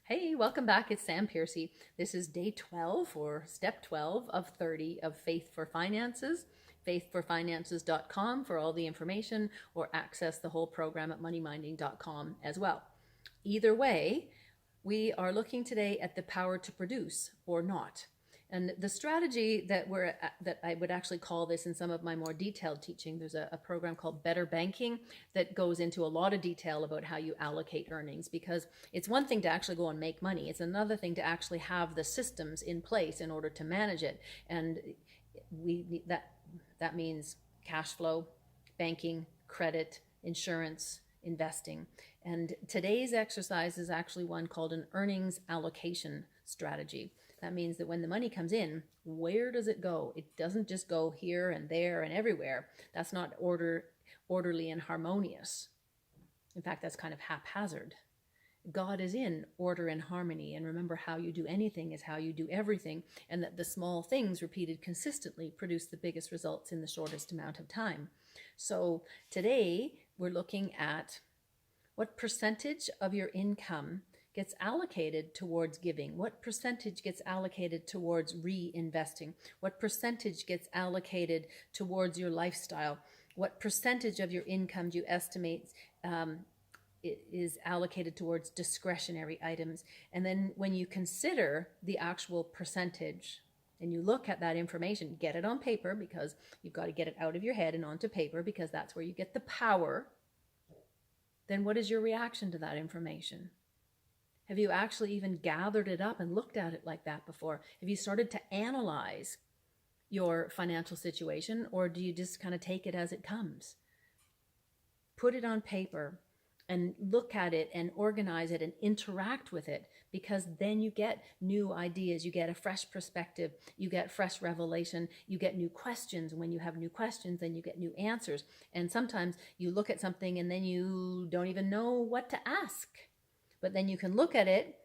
Hey, welcome back. It's Sam Piercy. This is day 12 or step 12 of 30 of Faith for Finances. Faithforfinances.com for all the information, or access the whole program at MoneyMinding.com as well. Either way, we are looking today at the power to produce or not. And the strategy that I would actually call this in some of my more detailed teaching, there's a program called Better Banking that goes into a lot of detail about how you allocate earnings, because it's one thing to actually go and make money. It's another thing to actually have the systems in place in order to manage it. And that means cash flow, banking, credit, insurance, investing. And today's exercise is actually one called an earnings allocation strategy. That means that when the money comes in, where does it go? It doesn't just go here and there and everywhere. That's not orderly and harmonious. In fact, that's kind of haphazard. God is in order and harmony. And remember, how you do anything is how you do everything. And that the small things repeated consistently produce the biggest results in the shortest amount of time. So today we're looking at what percentage of your income gets allocated towards giving, what percentage gets allocated towards reinvesting, what percentage gets allocated towards your lifestyle, what percentage of your income do you estimate is allocated towards discretionary items. And then when you consider the actual percentage and you look at that information, get it on paper, because you've got to get it out of your head and onto paper, because that's where you get the power. Then what is your reaction to that information? Have you actually even gathered it up and looked at it like that before? Have you started to analyze your financial situation, or do you just kind of take it as it comes? Put it on paper and look at it and organize it and interact with it, because then you get new ideas, you get a fresh perspective, you get fresh revelation, you get new questions. And when you have new questions, then you get new answers. And sometimes you look at something and then you don't even know what to ask. But then you can look at it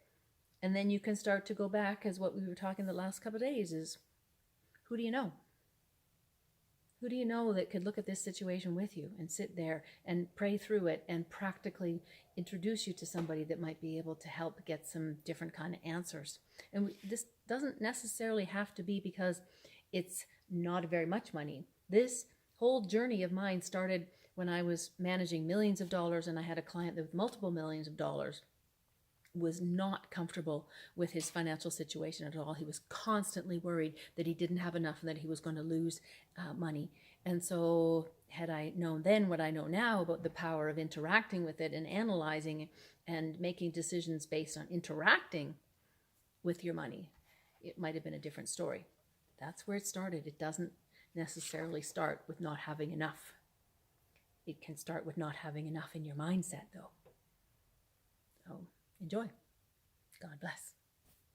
and then you can start to go back, as what we were talking the last couple of days is, who do you know? Who do you know that could look at this situation with you and sit there and pray through it and practically introduce you to somebody that might be able to help get some different kind of answers? And this doesn't necessarily have to be because it's not very much money. This whole journey of mine started when I was managing millions of dollars, and I had a client with multiple millions of dollars, was not comfortable with his financial situation at all. He was constantly worried that he didn't have enough and that he was going to lose money. And so had I known then what I know now about the power of interacting with it and analyzing and making decisions based on interacting with your money, it might have been a different story. That's where it started. It doesn't necessarily start with not having enough. It can start with not having enough in your mindset, though. So enjoy. God bless.